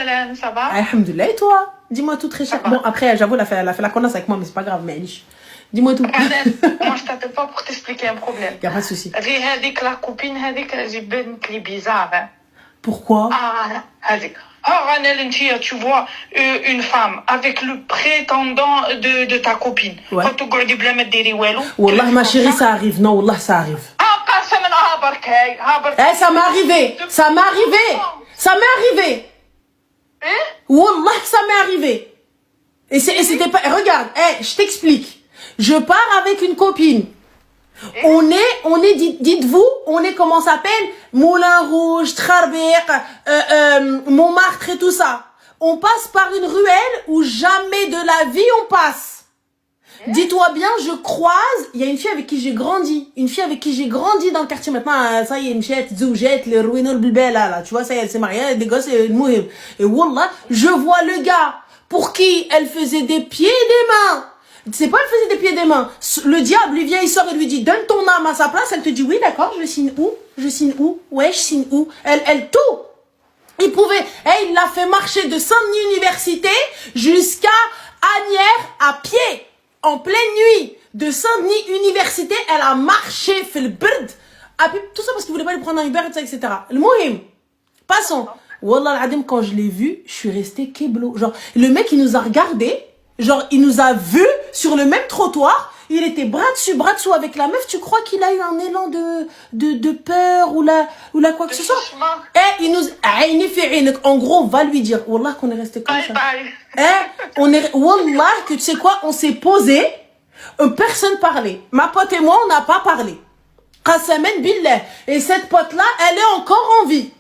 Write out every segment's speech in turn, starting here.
salam, ça va? Alhamdulillah, et toi? Dis-moi tout très cher. Bon, après, j'avoue, elle a fait la connasse avec moi, mais c'est pas grave, mais dis-moi tout. Moi, je t'appelle pas pour t'expliquer un problème. Y a pas de souci. هذيك la copine هذيك j'ai بنت لي bizarre. Pourquoi? هذيك. Tu vois une femme avec le prétendant de ta copine. Ouais. Quand tu regardes بلا ما ديري والو. Wallah, ma chérie, ça arrive. Non, Wallah, ça arrive. قسما بركاي Eh, ça m'est arrivé. Ça m'est arrivé. Ça m'est arrivé. Wallah, ça m'est arrivé. Et c'était pas... Regarde, je t'explique. Je pars avec une copine. On est, dites-vous, on est, comment ça s'appelle? Moulin Rouge, Trarbiq, Montmartre et tout ça. On passe par une ruelle où jamais de la vie on passe. Dis-toi bien, je croise, il y a une fille avec qui j'ai grandi. Une fille avec qui j'ai grandi dans le quartier. Maintenant, ça y est, Mchet, Zoujette, le Rouino, le Bilbel, là, tu vois, ça y est, elle s'est mariée, elle a des gosses, et Mouhim. Et Wallah, je vois le gars pour qui elle faisait des pieds et des mains. C'est pas elle faisait des pieds et des mains. Le diable lui vient, il sort et lui dit, donne ton âme à sa place. Elle te dit, oui, d'accord, je signe où? Je signe où? Ouais, je signe où? Elle tout. Il pouvait, il l'a fait marcher de Saint-Denis Université jusqu'à Agnières à pied. En pleine nuit, de Saint-Denis Université, elle a marché, fait le bird. Tout ça parce qu'il voulait pas lui prendre un Uber, etc. Le Mohim. Passons. Wallah al-Adim, quand je l'ai vu, je suis restée keblo. Genre, le mec, il nous a regardé. Genre, il nous a vus sur le même trottoir. Il était bras dessus avec la meuf. Tu crois qu'il a eu un élan de peur ou la quoi que ce soit? Et il nous, en gros, on va lui dire, Wallah, qu'on est resté comme ça. Wallah, que tu sais quoi, on s'est posé, personne parlait. Ma pote et moi, on n'a pas parlé. Qasamen billah. Et cette pote-là, elle est encore en vie.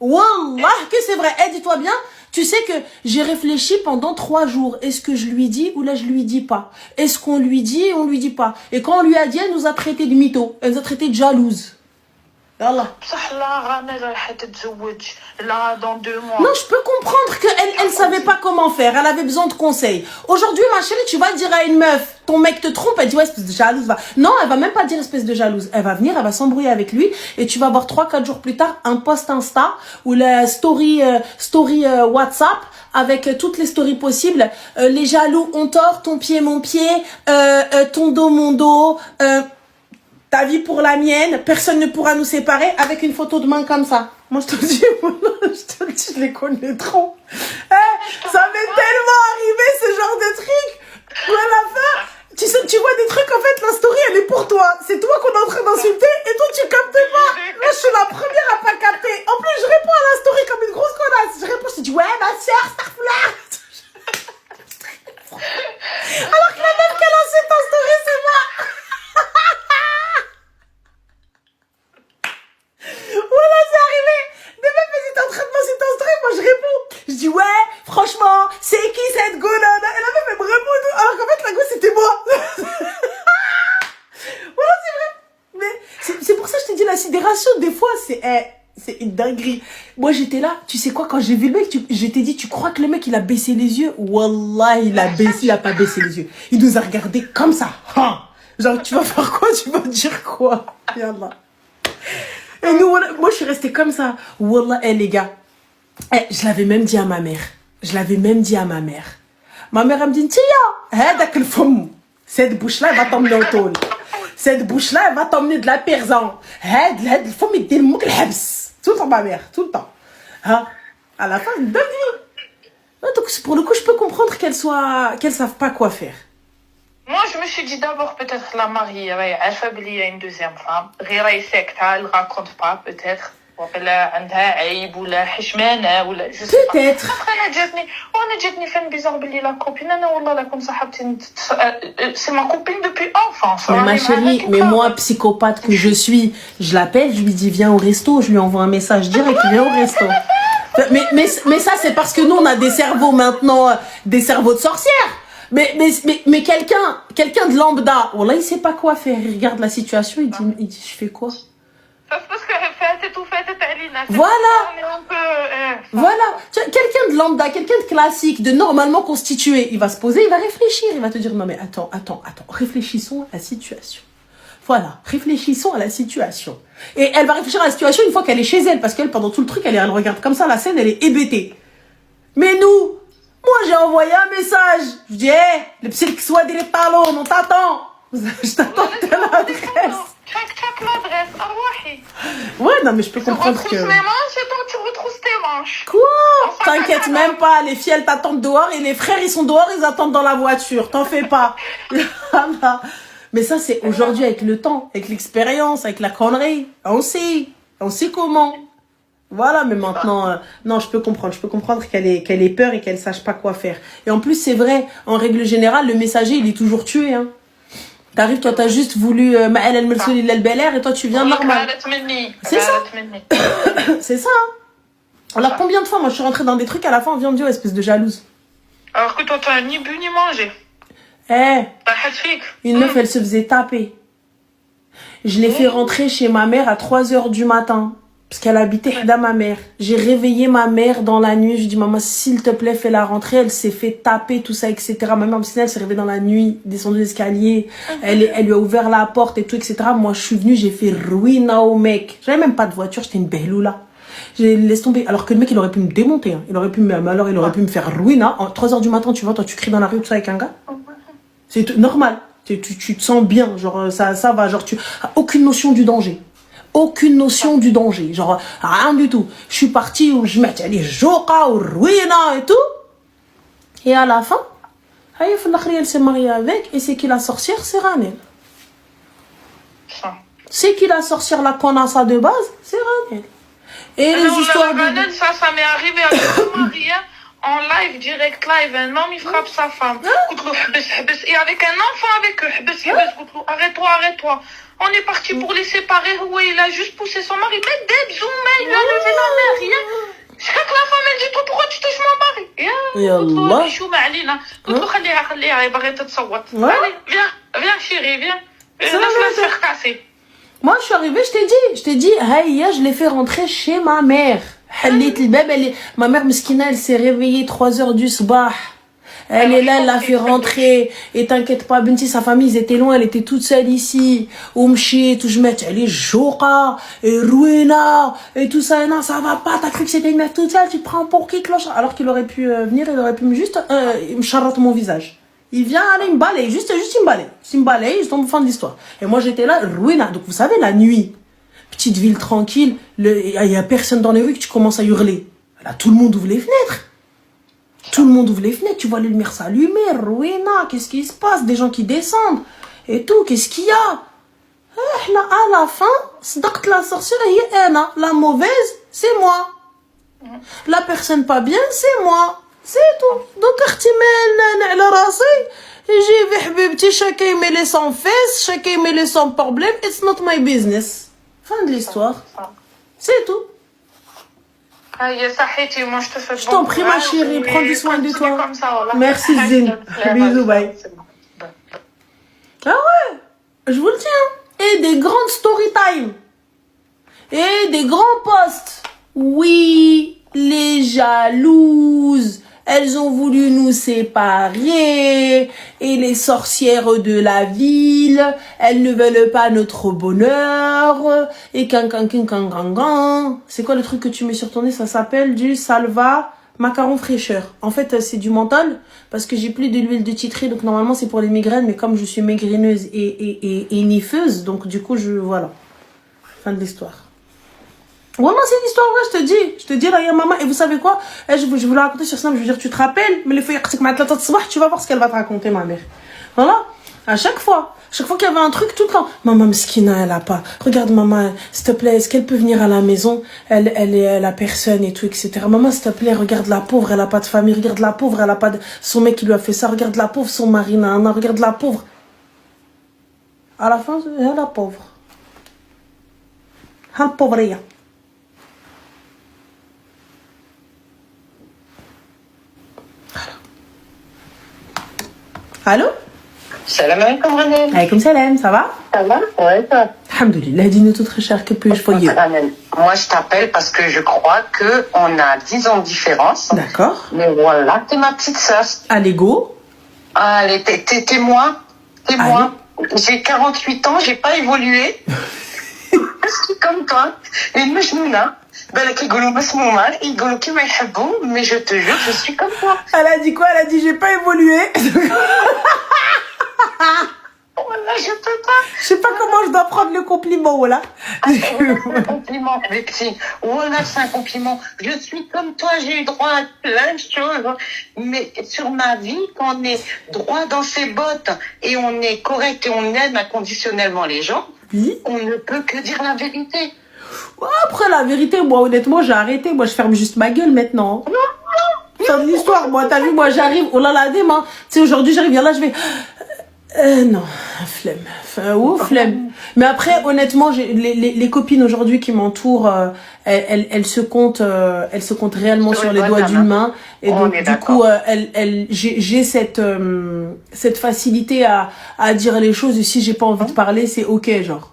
Wallah, que c'est vrai. Dis-toi bien, tu sais que j'ai réfléchi pendant 3 jours. Est-ce que je lui dis ou là je lui dis pas? Est-ce qu'on lui dit et on lui dit pas? Et quand on lui a dit, elle nous a traité de mytho. Elle nous a traité de jalouse. Allah. Dans 2 mois. Non, je peux comprendre qu'elle savait pas comment faire. Elle avait besoin de conseils. Aujourd'hui, ma chérie, tu vas dire à une meuf, ton mec te trompe, elle dit, ouais, espèce de jalouse. Va. Non, elle va même pas dire espèce de jalouse. Elle va venir, elle va s'embrouiller avec lui. Et tu vas voir 3-4 jours plus tard, un post Insta ou la story WhatsApp avec toutes les stories possibles. Les jaloux ont tort, ton pied, mon pied, ton dos, mon dos, ta vie pour la mienne, personne ne pourra nous séparer, avec une photo de main comme ça. Moi, je te le dis, je les connais trop. Ça m'est tellement arrivé, ce genre de truc. Ou à la fin, tu vois des trucs, en fait, la story, elle est pour toi. C'est toi qu'on est en train d'insulter, et toi, tu captes pas. Moi, je suis la première à pas capter. En plus, je réponds à la story comme une grosse connasse. Je réponds, je te dis, ouais, ma soeur, starfla. Alors que la meuf qu'elle insulte en story, c'est moi. Voilà, c'est arrivé. Des meufs, elles étaient en train de m'insulter en story, moi je réponds. Je dis, ouais, franchement, c'est qui cette go là? Et la meuf, elle me répond et tout, alors qu'en fait, la go, c'était moi. Voilà, c'est vrai. Mais c'est pour ça que je te dis, la sidération, des fois, c'est une dinguerie. Moi, j'étais là, tu sais quoi, quand j'ai vu le mec, je t'ai dit, tu crois que le mec, il a baissé les yeux? Wallah, il a pas baissé les yeux. Il nous a regardé comme ça. Genre, tu vas faire quoi? Tu vas dire quoi? Yallah. Et nous, moi, je suis restée comme ça. Wallah, les gars. Je l'avais même dit à ma mère. Ma mère, elle me dit, tiens, cette bouche-là, elle va t'emmener au tôle. Cette bouche-là, elle va t'emmener de la persan. Tout le temps, ma mère, tout le temps. À la fin, une bonne vie. Donc, pour le coup, je peux comprendre qu'elles savent pas quoi faire. Moi, je me suis dit d'abord peut-être la mariée, elle fait il y a une deuxième femme. Elle raconte pas, peut-être. Peut-être. C'est ma copine depuis enfance. Mais ma chérie, mais moi, psychopathe que je suis, je l'appelle, je lui dis viens au resto, je lui envoie un message direct, viens au resto. Mais ça, c'est parce que nous, on a des cerveaux maintenant, des cerveaux de sorcières. Mais quelqu'un de lambda, oh là, il sait pas quoi faire. Il regarde la situation, il dit, je fais quoi? Voilà. Quelqu'un de lambda, quelqu'un de classique, de normalement constitué, il va se poser, il va réfléchir, il va te dire, non mais attends, réfléchissons à la situation. Voilà, réfléchissons à la situation. Et elle va réfléchir à la situation une fois qu'elle est chez elle, parce qu'elle, pendant tout le truc, elle regarde comme ça la scène, elle est hébétée. Mais nous, moi j'ai envoyé un message. Je dis, le psy qui soit des talons, on t'attend. Je t'attends de l'adresse. Check l'adresse, arwahi. Ouais, non, mais je peux comprendre que... Tu retrousses mes manches et donc tu retrousses tes manches. Quoi? T'inquiète même pas, les filles elles t'attendent dehors et les frères ils sont dehors, ils attendent dans la voiture. T'en fais pas. Mais ça c'est aujourd'hui avec le temps, avec l'expérience, avec la connerie. On sait comment. Voilà, mais maintenant, non, je peux comprendre qu'elle ait peur et qu'elle sache pas quoi faire. Et en plus, c'est vrai, en règle générale, le messager, il est toujours tué, hein. T'arrives, toi, t'as juste voulu Ma'al al-Mersoul il al-Bel Air et toi, tu viens normal. C'est ça. C'est ça, hein. Alors, combien de fois, moi, je suis rentrée dans des trucs, à la fin, on vient me dire, espèce de jalouse. Alors que toi, t'as ni bu ni mangé. Une meuf, elle se faisait taper. Je l'ai fait rentrer chez ma mère à 3h du matin. Parce qu'elle habitait dans ma mère. J'ai réveillé ma mère dans la nuit. Je lui ai dit, maman, s'il te plaît, fais-la rentrer. Elle s'est fait taper, tout ça, etc. Ma mère, elle s'est réveillée dans la nuit, descendue l'escalier. Elle lui a ouvert la porte et tout, etc. Moi, je suis venue, j'ai fait ruina au mec. J'avais même pas de voiture, j'étais une behloula. J'ai laissé tomber. Alors que le mec, il aurait pu me démonter. Hein. Il aurait pu me faire ruina. En 3h du matin, tu vois, toi, tu cries dans la rue, tout ça avec un gars. C'est normal. Tu te sens bien. Genre, ça va. Genre, tu as aucune notion du danger. Aucune notion du danger, genre rien du tout. Je suis partie où je mettais les joka ou ruina et tout. Et à la fin, elle s'est mariée avec et c'est qui la sorcière, c'est Ranel. C'est qui la sorcière, la connasse de base, c'est Ranel. Et les histoires de... Ranel, ça m'est arrivé avec mon mari, en live, direct live, un homme il frappe sa femme. Et avec un enfant avec eux, arrête-toi. On est parti pour les séparer. Ouais, il a juste poussé son mari. Mais des zoom, il lui a levé la main, rien. Chaque la femme, elle dit, toi, pourquoi tu touches mon mari? Yallah. Allez, viens, chérie, viens. Laisse-la se faire casser. Moi, je suis arrivée, je t'ai dit, je l'ai fait rentrer chez ma mère. Ma mère, Meskina, elle s'est réveillée 3h du sabah. Elle est là, elle l'a fait rentrer. Et t'inquiète pas, Binti, sa famille, ils étaient loin, elle était toute seule ici. Oumchi, tout je mets, elle est Joka, et Ruina, et tout ça. Et non, ça va pas, t'as cru que c'était une meuf toute seule, tu te prends pour qui, cloche? Alors qu'il aurait pu venir, il aurait pu me charlotte mon visage. Il vient, allez, il me balaye, juste il me balaye. S'il me balaye, je tombe au fond de l'histoire. Et moi, j'étais là, Ruina. Donc, vous savez, la nuit, petite ville tranquille, il y a personne dans les rues que tu commences à hurler. Là, tout le monde ouvre les fenêtres. Tout le monde ouvre les fenêtres, tu vois les lumières s'allumer, Ruina, qu'est-ce qui se passe? Des gens qui descendent, et tout, qu'est-ce qu'il y a? À la fin, la sorcière, la mauvaise, c'est moi. La personne pas bien, c'est moi. C'est tout. Donc, chacun met les sans fesses, chacun met les sans problème, it's not my business. Fin de l'histoire. C'est tout. Je t'en prie, ma chérie, prends du soin de toi. Merci, Zine. Bisous, bye. Ah ouais, je vous le tiens. Et des grandes story time. Et des grands posts. Oui, les jalouses. Elles ont voulu nous séparer. Et les sorcières de la ville, elles ne veulent pas notre bonheur. Et c'est quoi le truc que tu mets sur ton nez? Ça s'appelle du salva macaron fraîcheur. En fait, c'est du menthol parce que j'ai plus de l'huile de titri. Donc normalement, c'est pour les migraines. Mais comme je suis maigrineuse et nifeuse, donc du coup, voilà. Fin de l'histoire. Vraiment, c'est une histoire, ouais, je te dis, là, il y a maman, et vous savez quoi? Je vous la raconter sur Snap, je veux dire, tu te rappelles, mais tu vas voir ce qu'elle va te raconter, ma mère. Voilà. À chaque fois qu'il y avait un truc, tout le temps, maman, Meskina, elle a pas, regarde, maman, s'il te plaît, est-ce qu'elle peut venir à la maison? Elle a personne et tout, etc. Maman, s'il te plaît, regarde la pauvre, elle a pas de famille, regarde la pauvre, elle a pas de, son mec qui lui a fait ça, regarde la pauvre, son mari, regarde la pauvre. À la fin, elle la pauvre. La pauvre, rien. Allô? Salam alaikum, Ranel. Alaykoum salam, ça va? Ça va? Ouais, ça va. Alhamdoulilah, dis-nous tout très cher, que puis-je pour you? Moi, je t'appelle parce que je crois qu'on a 10 ans de différence. D'accord. Mais voilà, t'es ma petite sœur. Allez, go. Allez, t'es moi. T'es moi. J'ai 48 ans, j'ai pas évolué. je suis comme toi. Les mejnouna, بالك يقولوا مسمومة, يقولوا كيما يحبوا, mais je te jure, je suis comme toi. Elle a dit quoi? Elle a dit j'ai pas évolué. Wallah, je peux pas. Je sais pas comment je dois prendre le compliment, voilà. C'est un compliment, mes petits. Wallah, c'est un compliment. Je suis comme toi, j'ai eu droit à plein de choses. Mais sur ma vie, quand on est droit dans ses bottes et on est correct et on aime inconditionnellement les gens, Oui. on ne peut que dire la vérité. Après, la vérité, moi, honnêtement, j'ai arrêté. Moi, je ferme juste ma gueule maintenant. Fin de l'histoire. Moi, t'as vu, moi, j'arrive. Oh là là, demain. Tu sais, aujourd'hui, j'arrive, là, je vais. Non, flemme. Enfin, flemme. Mais après, honnêtement, les copines aujourd'hui qui m'entourent, elles se comptent réellement sur les doigts d'une main. Et On donc, est du coup, j'ai cette facilité à dire les choses. Et si j'ai pas envie de parler, c'est ok, genre.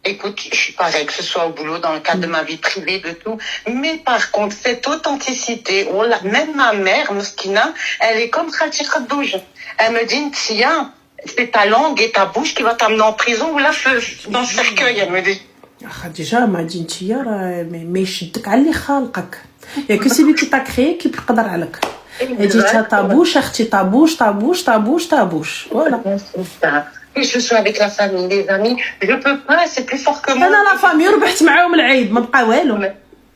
Écoute, je suis pareil, que ce soit au boulot, dans le cadre de ma vie privée, de tout. Mais par contre, cette authenticité, même ma mère, Mouskina, elle est comme Khati Khadouj. Elle me dit, tiens, c'est ta langue et ta bouche qui va t'amener en prison ou là, dans le cercueil, elle me dit. Déjà, elle m'a dit, mais يشدك على اللي خالقك. Il y a que celui qui t'a créé qui peut قدر عليك. Elle dit, ta bouche, اختي, ta bouche, ta bouche, ta bouche, ta bouche. Voilà. Que je sois avec la famille, les amis, je peux pas, c'est plus fort que moi. انا la famille ربحت معاهم العيد ما بقى والو.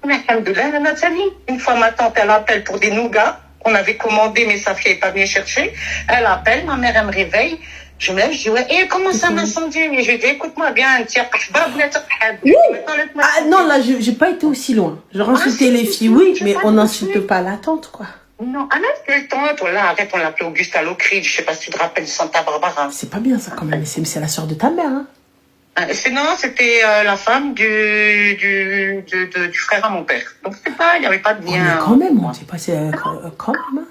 Mais alhamdoulilah, Nathalie, une fois ma tante, elle appelle pour des nougats qu'on avait commandés, mais sa fille n'est pas venue chercher. Elle appelle, ma mère, elle me réveille. Je me lève, je dis, ouais, et comment ça m'incendie? Et je lui dis, écoute-moi bien, tiens, Ah non, là, j'ai pas été aussi loin. Genre, insulter les filles, oui, mais on n'insulte pas la tante, quoi. Non, Anna, c'est le temps, toi, là, arrête, on l'appelait Augusta Locridge, je sais pas si tu te rappelles de Santa Barbara. C'est pas bien, ça, quand même, c'est la sœur de ta mère, hein. Non, c'était la femme du frère à mon père. Donc, c'est pas, il n'y avait pas de lien. Mais quand même, on s'est passé quand même, hein.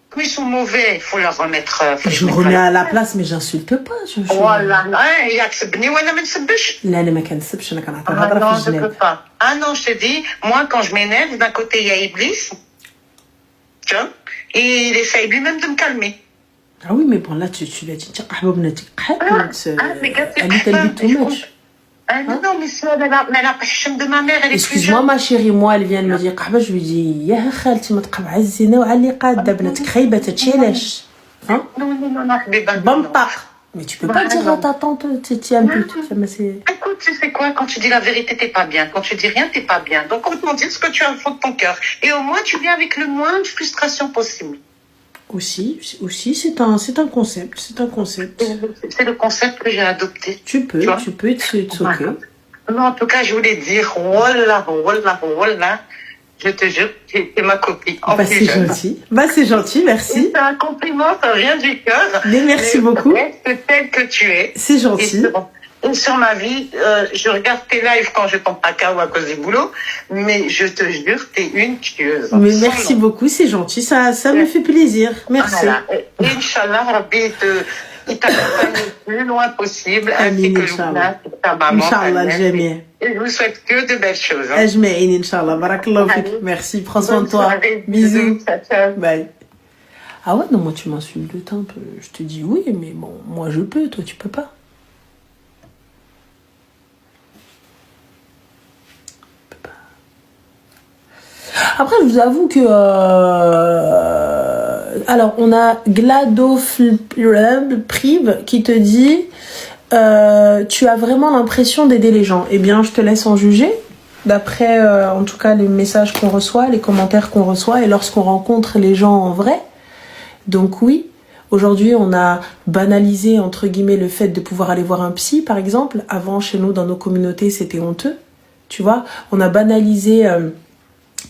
Comme ils sont mauvais, il faut leur remettre. Je remets à la place, mais j'insulte pas. Voilà, il accepte. Ouais, mais c'est bêche. Là, les mecs, c'est pas Ah non, je peux pas. Ah non, je te dis, moi, quand je m'énerve, d'un côté, il y a Iblis. Tu vois, et il essaye lui-même de me calmer. Ah oui, mais bon, là, tu l'as dit, elle too much. Non, mais si elle a pas de ma mère, elle est plus jeune. Excuse-moi, ma chérie, moi, elle vient de me dire, je lui dis, ya khalti, ma tqab azzina, wa ali qadda, bnatek khayba, tatchilash. Hein? Non, Bampak. Mais tu peux pas dire à ta tante, t'es un pute. Écoute, tu sais quoi, quand tu dis la vérité, t'es pas bien. Quand tu dis rien, t'es pas bien. Donc, autant dire ce que tu as au fond de ton cœur. Et au moins, tu viens avec le moins de frustration possible. Aussi, c'est un concept. C'est un concept. C'est le concept que j'ai adopté. Tu peux, it's ok. Non, en tout cas, je voulais dire, wallah, je te jure, c'est ma copine. C'est gentil. C'est gentil, merci. C'est un compliment, ça vient du cœur. Mais merci beaucoup. C'est telle que tu es. C'est gentil. Et sur ma vie, je regarde tes lives quand je tombe à KO à cause du boulot, mais je te jure, t'es une tueuse. Mais merci beaucoup, c'est gentil, ça me fait plaisir. Merci. Voilà. Et Inch'Allah, Rabbi il t'accompagne le plus loin possible, ainsi que Loubna, ta maman. Inch'Allah, jamais. Et je vous souhaite que de belles choses. Ajma'in, Inch'Allah. Barakallahu fik. Merci, prends soin de toi. Bisous. Bye. Ah ouais, non, moi tu m'insultes un peu. Je te dis oui, mais bon, moi je peux, toi tu peux pas. Après, je vous avoue que... alors, on a GladoFrive qui te dit tu as vraiment l'impression d'aider les gens. Eh bien, je te laisse en juger. D'après, en tout cas, les messages qu'on reçoit, les commentaires qu'on reçoit et lorsqu'on rencontre les gens en vrai. Donc oui, aujourd'hui, on a banalisé, entre guillemets, le fait de pouvoir aller voir un psy, par exemple. Avant, chez nous, dans nos communautés, c'était honteux. Tu vois, on a banalisé...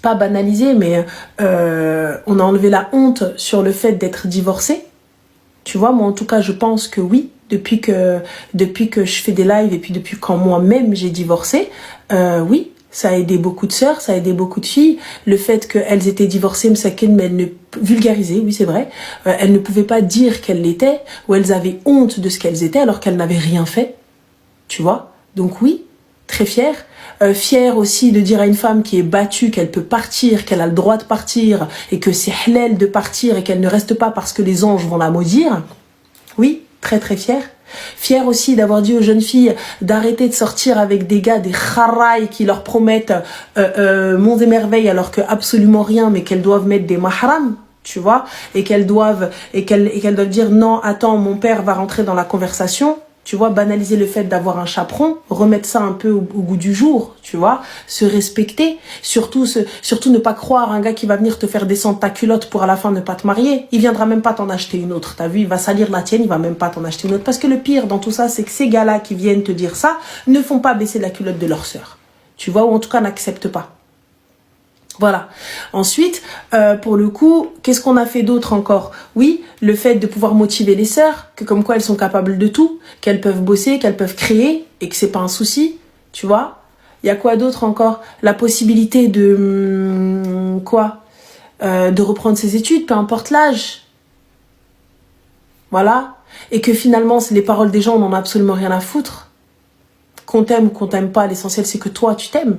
pas banalisé, mais on a enlevé la honte sur le fait d'être divorcé. Tu vois, moi en tout cas, je pense que oui, depuis que je fais des lives et puis depuis quand moi-même j'ai divorcé, oui, ça a aidé beaucoup de sœurs, ça a aidé beaucoup de filles. Le fait qu'elles étaient divorcées, mais elles ne vulgarisaient, oui c'est vrai, elles ne pouvaient pas dire qu'elles l'étaient, ou elles avaient honte de ce qu'elles étaient alors qu'elles n'avaient rien fait. Tu vois, donc oui, très fière. Fière aussi de dire à une femme qui est battue qu'elle peut partir, qu'elle a le droit de partir et que c'est halal de partir et qu'elle ne reste pas parce que les anges vont la maudire. Oui, très très fière. Fière aussi d'avoir dit aux jeunes filles d'arrêter de sortir avec des gars, des kharaïs qui leur promettent monts et merveilles alors que absolument rien, mais qu'elles doivent mettre des mahrams, tu vois, et qu'elles doivent dire non, attends, mon père va rentrer dans la conversation. Tu vois, banaliser le fait d'avoir un chaperon, remettre ça un peu au goût du jour, tu vois, se respecter, surtout ne pas croire un gars qui va venir te faire descendre ta culotte pour à la fin ne pas te marier. Il viendra même pas t'en acheter une autre, t'as vu, il va salir la tienne, il va même pas t'en acheter une autre. Parce que le pire dans tout ça, c'est que ces gars-là qui viennent te dire ça ne font pas baisser la culotte de leur sœur. Tu vois, ou en tout cas n'acceptent pas. Voilà. Ensuite, pour le coup, qu'est-ce qu'on a fait d'autre encore? Oui, le fait de pouvoir motiver les sœurs, que comme quoi elles sont capables de tout, qu'elles peuvent bosser, qu'elles peuvent créer, et que c'est pas un souci, tu vois. Il y a quoi d'autre encore? La possibilité de de reprendre ses études, peu importe l'âge. Voilà. Et que finalement, les paroles des gens, on en a absolument rien à foutre. Qu'on t'aime ou qu'on t'aime pas, l'essentiel c'est que toi, tu t'aimes.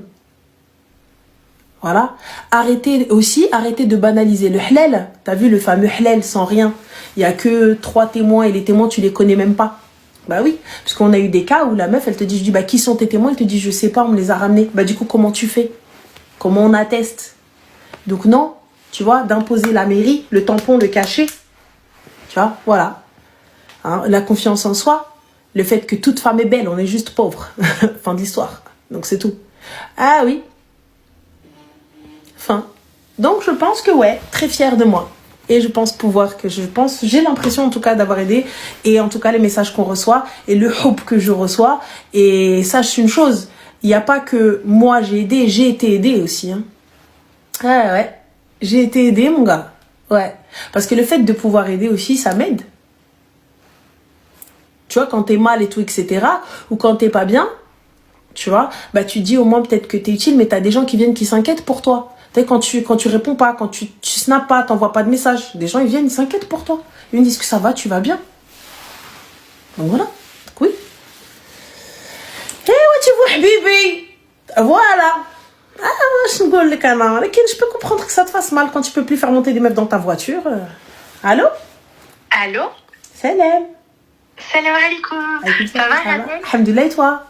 Voilà. Arrêtez de banaliser le halal. T'as vu le fameux halal sans rien. Il y a que 3 témoins et les témoins, tu les connais même pas. Bah oui. Parce qu'on a eu des cas où la meuf, elle te dit, bah, qui sont tes témoins? Elle te dit, je sais pas, on me les a ramenés. Bah, du coup, comment tu fais? Comment on atteste? Donc, non. Tu vois, d'imposer la mairie, le tampon, le cachet. Tu vois, voilà. Hein, la confiance en soi. Le fait que toute femme est belle, on est juste pauvre. Fin de l'histoire. Donc, c'est tout. Ah oui. Fin. Donc je pense que ouais, très fière de moi. Et je pense j'ai l'impression en tout cas d'avoir aidé. Et en tout cas les messages qu'on reçoit et le hope que je reçois. Et sache une chose, il n'y a pas que moi j'ai aidé, j'ai été aidée aussi. Hein. Ouais, j'ai été aidée mon gars. Ouais. Parce que le fait de pouvoir aider aussi, ça m'aide. Tu vois, quand t'es mal et tout, etc. Ou quand t'es pas bien, tu vois, bah tu dis au moins peut-être que t'es utile, mais t'as des gens qui viennent qui s'inquiètent pour toi. Tu sais, quand tu réponds pas, quand tu snaps pas, t'envoies pas de message, des gens ils viennent, ils s'inquiètent pour toi. Ils me disent que ça va, tu vas bien. Donc voilà. Donc, oui. Eh ouais, tu vois, Habibi. Voilà. Ah, je peux comprendre que ça te fasse mal quand tu peux plus faire monter des meufs dans ta voiture. Allô? Allô? Salam. Salam alaikum. Ça va, Alhamdoulilah, et toi?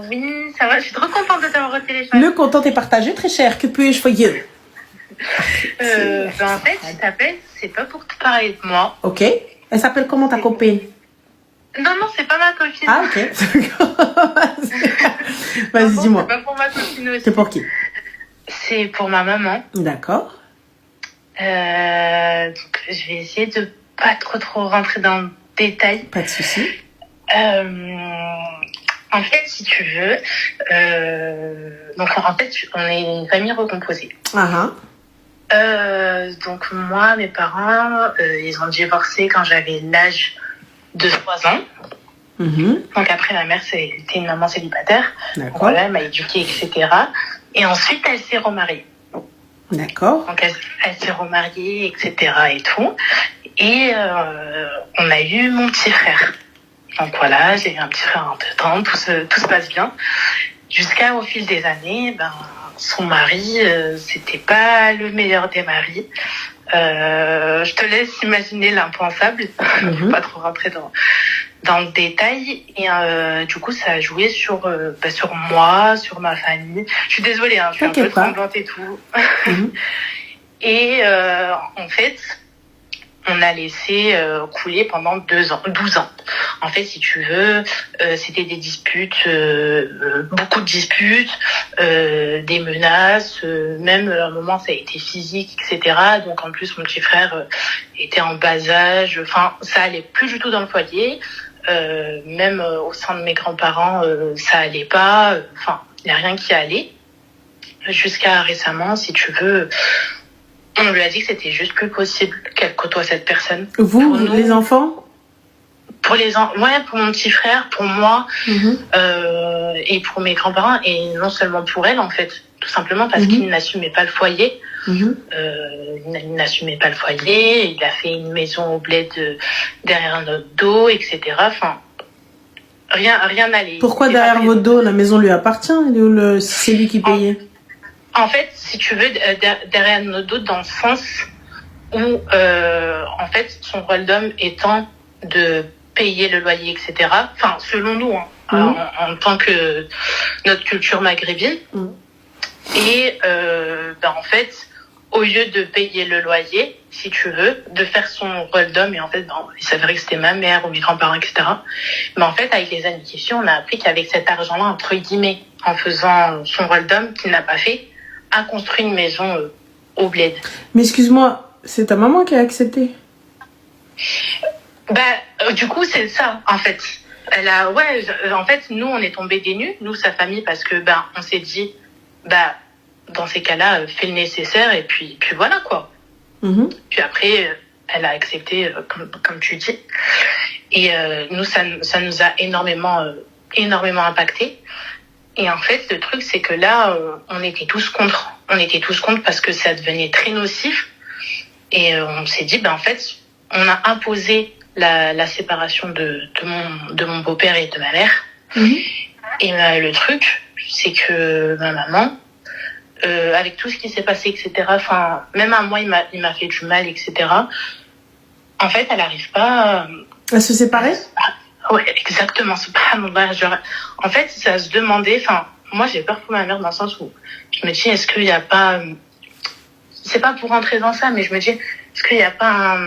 Oui, ça va, je suis trop contente de t'avoir au téléphone. Le content est partagé, très cher. Que puis-je faire? En fait, je t'appelle, c'est pas pour te parler de moi. Ok. Elle s'appelle comment ta copine? Non, c'est pas ma copine. Ah, ok. Vas-y, dis-moi. C'est pas pour ma copine aussi. C'est pour qui? C'est pour ma maman. D'accord. Donc, je vais essayer de pas trop rentrer dans le détail. Pas de souci. En fait, si tu veux, donc en fait, on est une famille recomposée. Donc moi, mes parents, ils ont divorcé quand j'avais l'âge de 3 ans. Donc après, ma mère, c'était une maman célibataire. Donc voilà, elle m'a éduquée, etc. Et ensuite, elle s'est remariée. D'accord. Donc elle s'est remariée, etc. et tout. Et on a eu mon petit frère. Donc voilà, j'ai eu un petit frère en 2 ans, tout se passe bien. Jusqu'à au fil des années, son mari, c'était pas le meilleur des maris. Je te laisse imaginer l'impensable. Je ne veux pas trop rentrer dans le détail. Et du coup, ça a joué sur moi, sur ma famille. Je suis désolée, je suis un peu tremblante et tout. Et en fait, on a laissé couler pendant 12 ans. En fait, si tu veux, c'était des disputes, beaucoup de disputes, des menaces, même à un moment ça a été physique, etc. Donc en plus, mon petit frère était en bas âge. Enfin, ça allait plus du tout dans le foyer. Même au sein de mes grands-parents, ça allait pas. Enfin, il n'y a rien qui allait. Jusqu'à récemment, si tu veux... On lui a dit que c'était juste plus possible qu'elle côtoie cette personne. Vous, les enfants? Pour mon petit frère, pour moi, et pour mes grands-parents, et non seulement pour elle, en fait, tout simplement parce qu'il n'assumait pas le foyer. Il n'assumait pas le foyer, il a fait une maison au bled derrière notre dos, etc. Enfin, rien n'allait. Pourquoi derrière votre dos? La maison lui appartient, c'est lui qui payait? En fait, si tu veux, derrière nos dos, dans le sens où, en fait, son rôle d'homme étant de payer le loyer, etc. Enfin, selon nous, hein, en tant que notre culture maghrébine. Et en fait, au lieu de payer le loyer, si tu veux, de faire son rôle d'homme, et en fait, il s'avérait que c'était ma mère ou mes grands-parents, etc. Mais en fait, avec les années qui suivent, on a appris qu'avec cet argent-là, entre guillemets, en faisant son rôle d'homme, qu'il n'a pas fait, a construit une maison au bled. Mais excuse-moi, c'est ta maman qui a accepté? Du coup, c'est ça, en fait. En fait, nous, on est tombés des nues, nous, sa famille, parce que, on s'est dit, dans ces cas-là, fais le nécessaire, et puis voilà, quoi. Puis après, elle a accepté, comme tu dis. Et nous, ça nous a énormément impacté. Et en fait, le truc, c'est que là, on était tous contre. On était tous contre parce que ça devenait très nocif. Et on s'est dit, en fait, on a imposé la séparation de mon beau-père et de ma mère. Et le truc, c'est que ma maman, avec tout ce qui s'est passé, etc., enfin, même à moi, il m'a fait du mal, etc., en fait, elle n'arrive pas... à se séparer? Ouais, exactement. Subhanallah. En fait, ça se demandait... Enfin, moi, j'ai peur pour ma mère dans le sens où je me dis, est-ce qu'il n'y a pas... C'est pas pour rentrer dans ça, mais je me dis, est-ce qu'il n'y a pas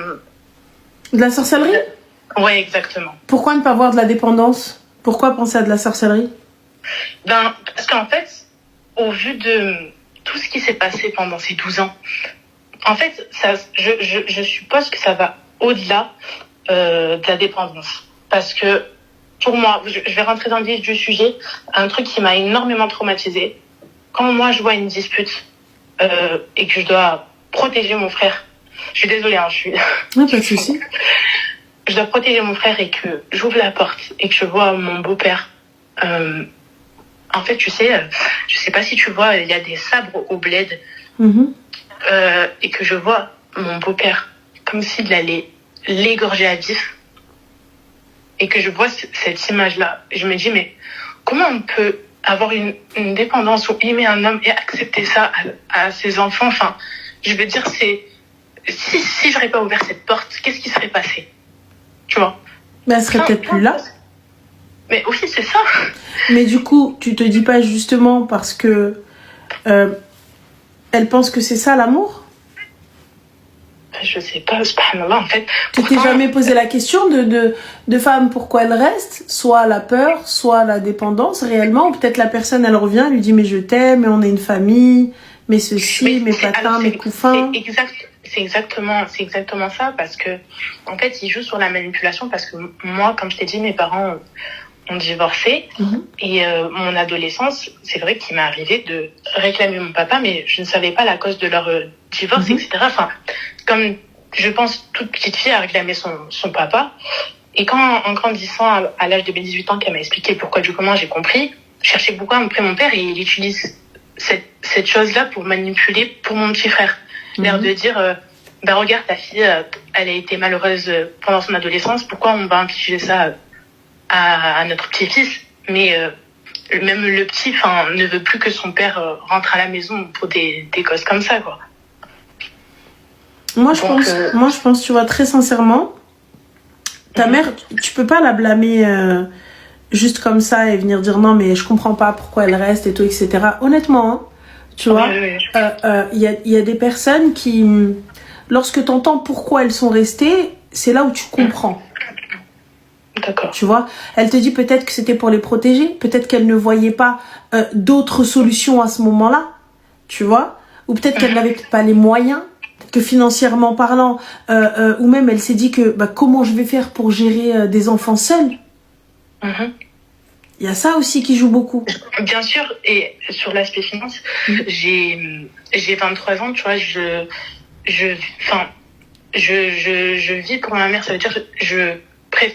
de la sorcellerie? Ouais, exactement. Pourquoi ne pas voir de la dépendance? Pourquoi penser à de la sorcellerie? Parce qu'en fait, au vu de tout ce qui s'est passé pendant ces 12 ans, en fait, je suppose que ça va au-delà de la dépendance. Parce que, pour moi, je vais rentrer dans le vif du sujet, un truc qui m'a énormément traumatisée. Quand moi, je vois une dispute et que je dois protéger mon frère, je suis désolée, je suis... Non, pas de souci. Je dois protéger mon frère et que j'ouvre la porte et que je vois mon beau-père... en fait, tu sais, je sais pas si tu vois, il y a des sabres au bled. Et que je vois mon beau-père comme s'il allait l'égorger à vif. Et que je vois cette image-là. Et je me dis, mais comment on peut avoir une dépendance ou aimer un homme et accepter ça à ses enfants? Enfin, je veux dire, c'est... Si j'aurais pas ouvert cette porte, qu'est-ce qui serait passé? Tu vois? Mais elle serait peut-être plus là. Mais oui, c'est ça. Mais du coup, tu te dis pas justement parce que elle pense que c'est ça l'amour? Je sais pas, subhanallah, en fait. Tu t'es jamais posé la question de femme, pourquoi elle reste? Soit la peur, soit la dépendance réellement, ou peut-être la personne elle revient, elle lui dit mais je t'aime, mais on est une famille, mais ceci, mes patins, mes couffins. C'est exactement ça, parce que en fait il joue sur la manipulation, parce que moi, comme je t'ai dit, mes parents ont divorcé. Et mon adolescence, c'est vrai qu'il m'est arrivé de réclamer mon papa, mais je ne savais pas la cause de leur divorce, etc. Enfin, comme je pense toute petite fille a réclamé son papa. Et quand, en grandissant, à l'âge de mes 18 ans, qu'elle m'a expliqué pourquoi du comment, j'ai compris, je cherchais beaucoup à montrer mon père, et il utilise cette chose-là pour manipuler pour mon petit frère. L'air de dire, regarde, ta fille, elle a été malheureuse pendant son adolescence, pourquoi on va infliger ça à notre petit-fils? Mais même le petit ne veut plus que son père rentre à la maison pour des causes comme ça, quoi. Moi, je pense, tu vois, très sincèrement, ta mère, tu peux pas la blâmer juste comme ça et venir dire non, mais je comprends pas pourquoi elle reste et tout, etc. Honnêtement, hein, tu vois, il y a des personnes qui, lorsque tu entends pourquoi elles sont restées, c'est là où tu comprends. D'accord. Tu vois, elle te dit peut-être que c'était pour les protéger, peut-être qu'elle ne voyait pas d'autres solutions à ce moment-là, tu vois, ou peut-être qu'elle n'avait pas les moyens, que financièrement parlant, ou même elle s'est dit que comment je vais faire pour gérer des enfants seuls. Il y a ça aussi qui joue beaucoup. Bien sûr, et sur l'aspect finance, j'ai 23 ans, tu vois, je vis pour ma mère, ça veut dire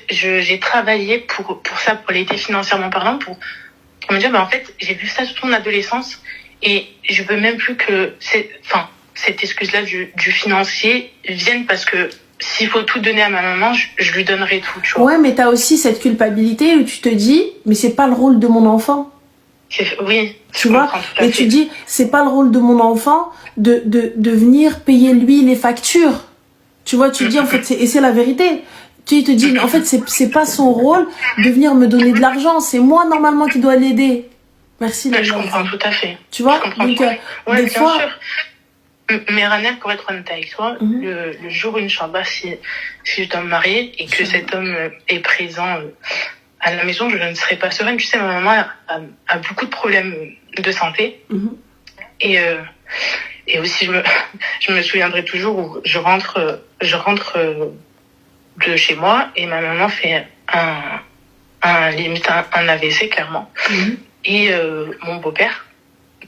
j'ai travaillé pour ça, pour l'aider financièrement parlant, pour me dire, en fait, j'ai vu ça toute mon adolescence, et je veux même plus que cette excuse-là du financier vienne, parce que s'il faut tout donner à ma maman, je lui donnerai tout, tu vois. Ouais, mais t'as aussi cette culpabilité où tu te dis, mais c'est pas le rôle de mon enfant. Oui. Tu vois, et tu dis, c'est pas le rôle de mon enfant de venir payer lui les factures. Tu vois, tu dis, en fait, et c'est la vérité. Tu te dis, en fait, c'est pas son rôle de venir me donner de l'argent. C'est moi, normalement, qui dois l'aider. Merci, Je comprends tout à fait. Tu vois? Donc, ouais, des bien fois... sûr. Mais Rania, pour être honnête avec toi, le jour où, Inch'Allah, si je dois me marier et que cet homme est présent à la maison, je ne serai pas sereine. Tu sais, ma maman a beaucoup de problèmes de santé. Et aussi, je me souviendrai toujours où je rentre de chez moi et ma maman fait limite un AVC, clairement. Et mon beau-père,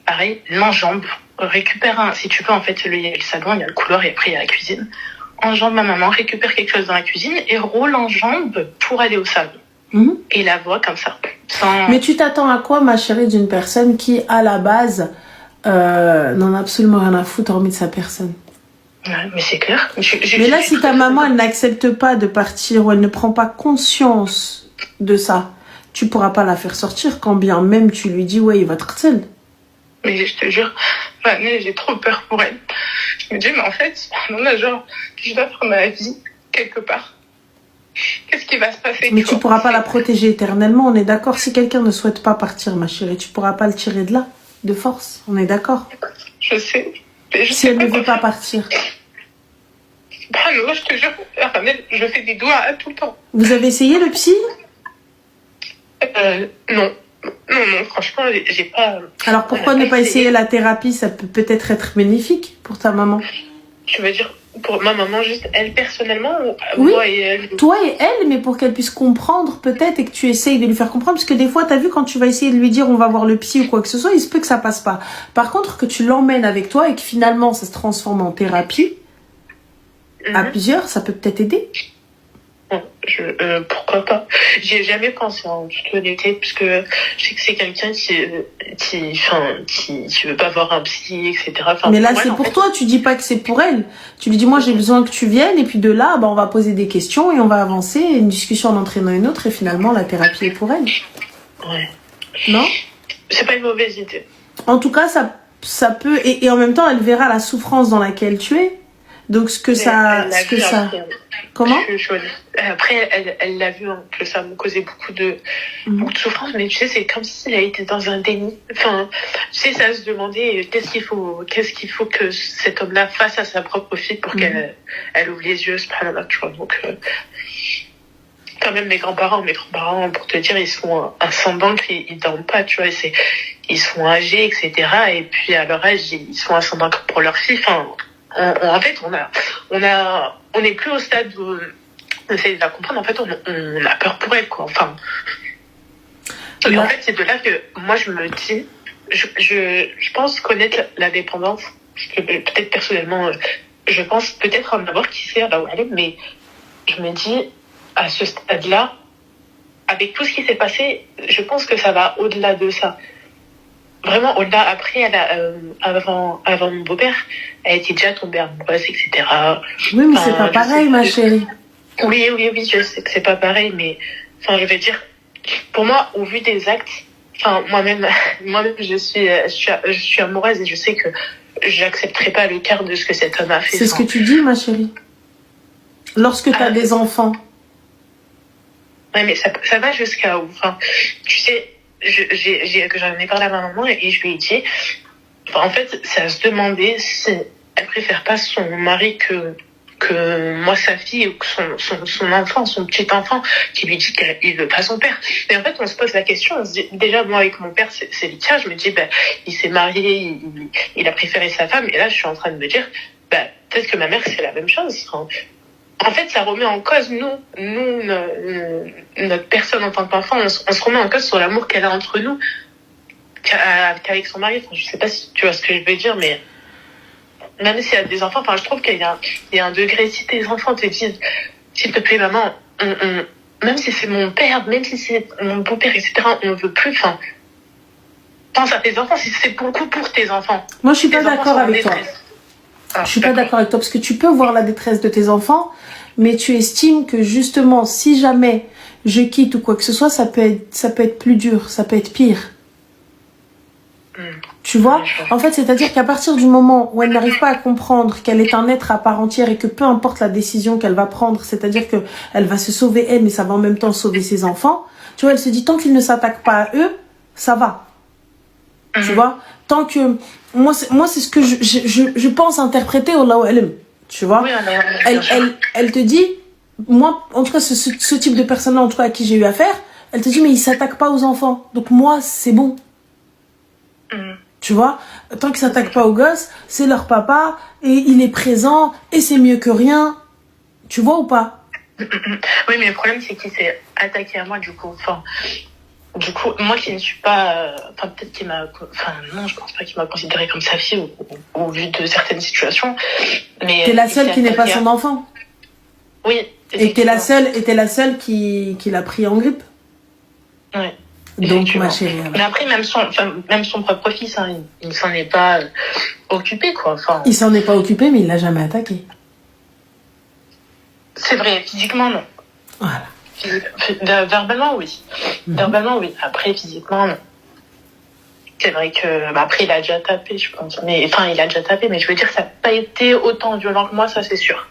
pareil, l'enjambe, récupère si tu veux, en fait, il y a le salon, il y a le couloir et après il y a la cuisine. Enjambe ma maman, récupère quelque chose dans la cuisine et roule en jambe pour aller au salon. Et la voit comme ça. Mais tu t'attends à quoi, ma chérie, d'une personne qui, à la base, n'en a absolument rien à foutre hormis de sa personne? Ouais, mais c'est clair. Mais là, si ta maman, elle n'accepte pas de partir ou elle ne prend pas conscience de ça, tu pourras pas la faire sortir quand bien même tu lui dis, ouais, il va te harceler. Mais je te jure, j'ai trop peur pour elle. Je me dis, mais en fait, genre, je dois faire ma vie quelque part. Qu'est-ce qui va se passer? Mais tu pourras pas la protéger éternellement, on est d'accord. Si quelqu'un ne souhaite pas partir, ma chérie, tu pourras pas le tirer de là, de force. On est d'accord. Je sais. Si elle ne veut pas partir. Moi, je te jure, je fais des doigts tout le temps. Vous avez essayé le psy? Non. Non, franchement, j'ai pas... Alors pourquoi ne pas essayer la thérapie? Ça peut peut-être être bénéfique pour ta maman. Tu veux dire pour ma maman, juste elle personnellement, ou oui, moi et elle? Toi et elle, mais pour qu'elle puisse comprendre peut-être et que tu essayes de lui faire comprendre. Parce que des fois, t'as vu, quand tu vas essayer de lui dire on va voir le psy ou quoi que ce soit, il se peut que ça passe pas. Par contre, que tu l'emmènes avec toi et que finalement ça se transforme en thérapie, à plusieurs, ça peut peut-être aider. Pourquoi pas? J'y ai jamais pensé en toute honnêteté, parce que je sais que c'est quelqu'un qui veut pas voir un psy, etc. Mais là, c'est pour toi, tu dis pas que c'est pour elle. Tu lui dis, moi, j'ai besoin que tu viennes, et puis de là, on va poser des questions et on va avancer, une discussion en entraînant une autre, et finalement, la thérapie est pour elle. Ouais. Non? C'est pas une mauvaise idée. En tout cas, ça peut, et en même temps, elle verra la souffrance dans laquelle tu es. Donc, Comment? Après, elle l'a vu, que ça me causait beaucoup de souffrance, mais tu sais, c'est comme si elle était dans un déni. Enfin, tu sais, ça se demandait qu'est-ce qu'il faut que cet homme-là fasse à sa propre fille pour qu'elle ouvre les yeux, subhanallah, tu vois. Donc, quand même, mes grands-parents, pour te dire, ils sont un sang d'encre, ils dorment pas, tu vois, ils sont âgés, etc. Et puis, à leur âge, ils sont un sang d'encre pour leur fille. Enfin, en fait, on n'est plus au stade où on essaie de la comprendre. En fait, on a peur pour elle, quoi. Enfin, et en fait, c'est de là que moi, je me dis, je pense connaître la dépendance. Parce que peut-être personnellement, je pense peut-être en avoir qui sait là où elle est, mais je me dis, à ce stade-là, avec tout ce qui s'est passé, je pense que ça va au-delà de ça. Vraiment, au-delà, après, avant mon beau-père, elle était déjà tombée amoureuse, etc. Oui, mais c'est pas pareil, ma chérie. Oui, je sais que c'est pas pareil, mais, enfin, je veux dire, pour moi, au vu des actes, enfin, moi-même, je suis amoureuse et je sais que j'accepterai pas le quart de ce que cet homme a fait. C'est ce que tu dis, ma chérie. Lorsque tu as des enfants. Ouais, mais ça va jusqu'à où? Enfin, tu sais, j'en ai parlé à ma maman et je lui ai dit, en fait, c'est à se demander si elle préfère pas son mari que moi, sa fille, ou que son enfant, son petit enfant, qui lui dit qu'il veut pas son père. Et en fait, on se pose la question, on se dit, déjà, moi, avec mon père, c'est le cas, je me dis, il s'est marié, il a préféré sa femme, et là, je suis en train de me dire, peut-être que ma mère, c'est la même chose. En fait, ça remet en cause, notre personne en tant qu'enfant, on se remet en cause sur l'amour qu'elle a entre nous, qu'avec son mari. Enfin, je sais pas si tu vois ce que je veux dire, mais même s'il y a des enfants, enfin, je trouve qu'il y a un degré, si tes enfants te disent, s'il te plaît, maman, même si c'est mon père, même si c'est mon beau-père, etc., on ne veut plus, enfin, pense à tes enfants, si c'est pour tes enfants. Moi, je suis pas d'accord avec toi. Je suis pas d'accord avec toi, parce que tu peux voir la détresse de tes enfants, mais tu estimes que justement, si jamais je quitte ou quoi que ce soit, ça peut être plus dur, ça peut être pire. Tu vois, en fait, c'est-à-dire qu'à partir du moment où elle n'arrive pas à comprendre qu'elle est un être à part entière et que peu importe la décision qu'elle va prendre, c'est-à-dire que elle va se sauver elle, mais ça va en même temps sauver ses enfants, tu vois, elle se dit tant qu'ils ne s'attaquent pas à eux, ça va. Tu vois, tant que moi c'est ce que je pense interpréter au Alam, tu vois. Oui, Elle te dit, moi, en tout cas, ce type de personne-là, en tout cas, à qui j'ai eu affaire, elle te dit, mais ils s'attaquent pas aux enfants. Donc moi, c'est bon. Tu vois, tant qu'ils s'attaquent pas aux gosses, c'est leur papa, et il est présent, et c'est mieux que rien. Tu vois ou pas? Oui, mais le problème, c'est qu'il s'est attaqué à moi, du coup. Enfin, du coup, moi qui ne suis pas... Enfin, peut-être qu'il m'a... Enfin, non, je pense pas qu'il m'a considérée comme sa fille au vu de certaines situations. Mais T'es la seule qui n'est pas son enfant. Oui. Et t'es la seule qui l'a pris en grippe. Oui. Donc, ma chérie. Alors. Mais après, même son propre fils, hein, il ne s'en est pas occupé, quoi. Enfin, il s'en est pas occupé, mais il l'a jamais attaqué. C'est vrai, physiquement, non. Voilà. Verbalement, oui. Verbalement, oui. Après, physiquement, non. C'est vrai que... Bah, après, il a déjà tapé, je pense. Mais, enfin, il a déjà tapé, mais je veux dire, ça n'a pas été autant violent que moi, ça, c'est sûr.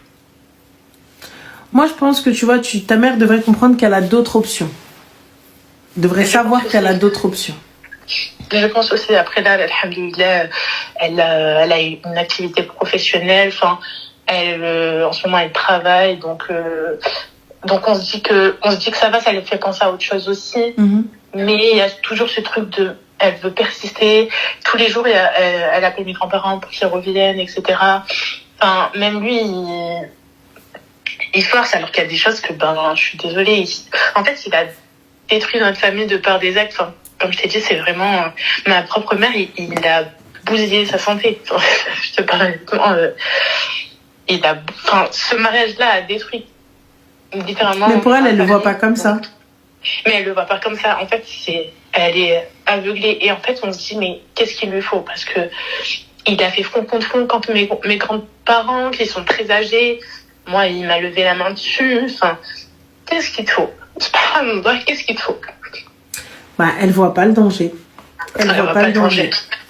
Moi, je pense que, tu vois, ta mère devrait comprendre qu'elle a d'autres options. Devrait savoir qu'elle a d'autres options. Je pense aussi, après là, alhamdoulilah, elle a une activité professionnelle. Enfin, en ce moment, elle travaille. Donc on se dit que ça va, ça lui fait penser à autre chose aussi. Mais il y a toujours ce truc elle veut persister. Tous les jours, elle appelle mes grands-parents pour qu'ils reviennent, etc. Enfin, même lui, il force, alors qu'il y a des choses que, je suis désolée. En fait, il a détruit notre famille de par des actes. Enfin, comme je t'ai dit, c'est vraiment... ma propre mère, il a bousillé sa santé. Je te parle ce mariage-là a détruit littéralement... Mais pour elle, elle ne le voit pas comme ça. Mais elle le voit pas comme ça. En fait, elle est aveuglée. Et en fait, on se dit, mais qu'est-ce qu'il lui faut? Parce que il a fait front contre front quand mes grands-parents, qui sont très âgés, moi, il m'a levé la main dessus. Enfin, qu'est-ce qu'il te faut? Qu'est-ce qu'il te faut? Elle voit pas le danger. Elle voit pas le danger.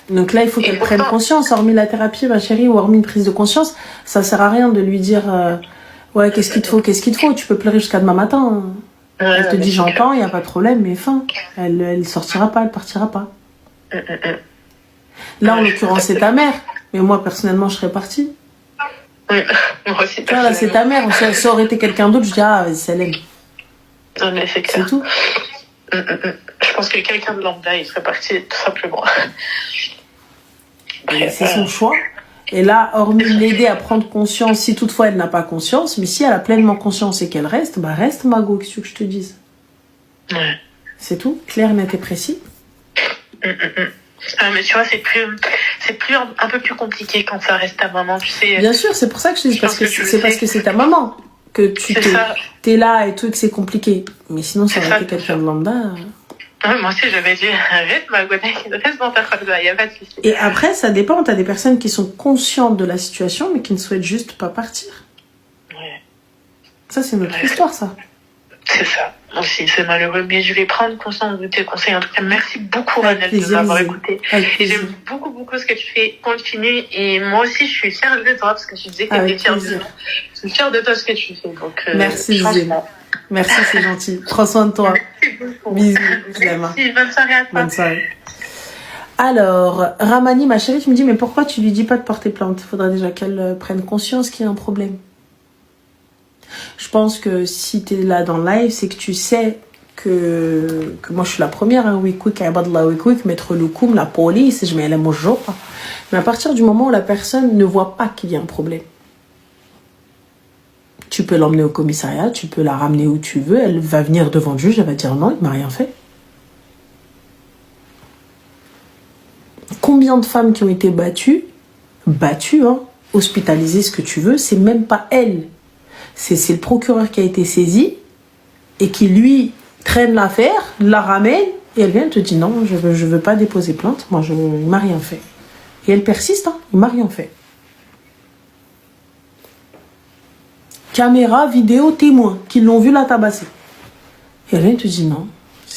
Donc là, il faut qu'elle prenne conscience. Hormis la thérapie, ma chérie, ou hormis une prise de conscience, ça sert à rien de lui dire ouais, qu'est-ce qu'il te faut? Tu peux pleurer jusqu'à demain matin. Elle te dit j'entends, il n'y a pas de problème, mais fin. Elle sortira pas, elle partira pas. Là, en l'occurrence, c'est ta mère. Mais moi, personnellement, je serais partie. Oui, moi aussi. Là, c'est ta mère. Ça aurait été quelqu'un d'autre, je dis c'est elle. Non, mais c'est clair. C'est tout. Je pense que quelqu'un de lambda, il serait parti, tout simplement. C'est son choix. Et là, hormis l'aider à prendre conscience, si toutefois elle n'a pas conscience, mais si elle a pleinement conscience et qu'elle reste, reste, Mago, qu'est-ce que je te dise? Ouais. C'est tout, clair, net et précis. Mais tu vois, c'est un peu plus compliqué quand ça reste ta maman, tu sais. Bien sûr, c'est pour ça que je te dis, parce que c'est ta maman que tu t'es là et tout, et que c'est compliqué. Mais sinon, ça aurait été quelqu'un de lambda. Moi aussi, j'avais dit, reste dans ta khalwa, il n'y a pas de souci. Et après, ça dépend. T'as des personnes qui sont conscientes de la situation, mais qui ne souhaitent juste pas partir. Ouais. Ça, c'est notre histoire, ça. C'est ça. Aussi, c'est malheureux, mais je vais prendre conscience de tes conseils. En tout cas, merci beaucoup, Ranel, de m'avoir écouté. Et j'aime beaucoup, beaucoup ce que tu fais. Continue. Et moi aussi, je suis fière de toi, parce que tu disais que tu étais fière de moi. Je suis fière de toi, ce que tu fais. Donc, merci, Zéma. Merci, c'est gentil. Prends soin de toi. Bisous. Merci, bonne soirée à toi. Bonne soirée. Alors, Ramani, ma chérie, tu me dis, mais pourquoi tu lui dis pas de porter plainte? Il faudrait déjà qu'elle prenne conscience qu'il y a un problème. Je pense que si tu es là dans le live, c'est que tu sais que moi je suis la première, hein, oui, quick, mettre le coum, la police, je mets les mots. Mais à partir du moment où la personne ne voit pas qu'il y a un problème, tu peux l'emmener au commissariat, tu peux la ramener où tu veux, elle va venir devant le juge, elle va dire non, il m'a rien fait. Combien de femmes qui ont été battues, hein, hospitalisées, ce que tu veux, c'est même pas elles. C'est le procureur qui a été saisi et qui, lui, traîne l'affaire, la ramène, et elle vient et te dit non, je veux pas déposer plainte, il m'a rien fait. Et elle persiste, hein, il m'a rien fait. Caméra, vidéo, témoin, qui l'ont vu la tabasser. Et elle vient et te dit non,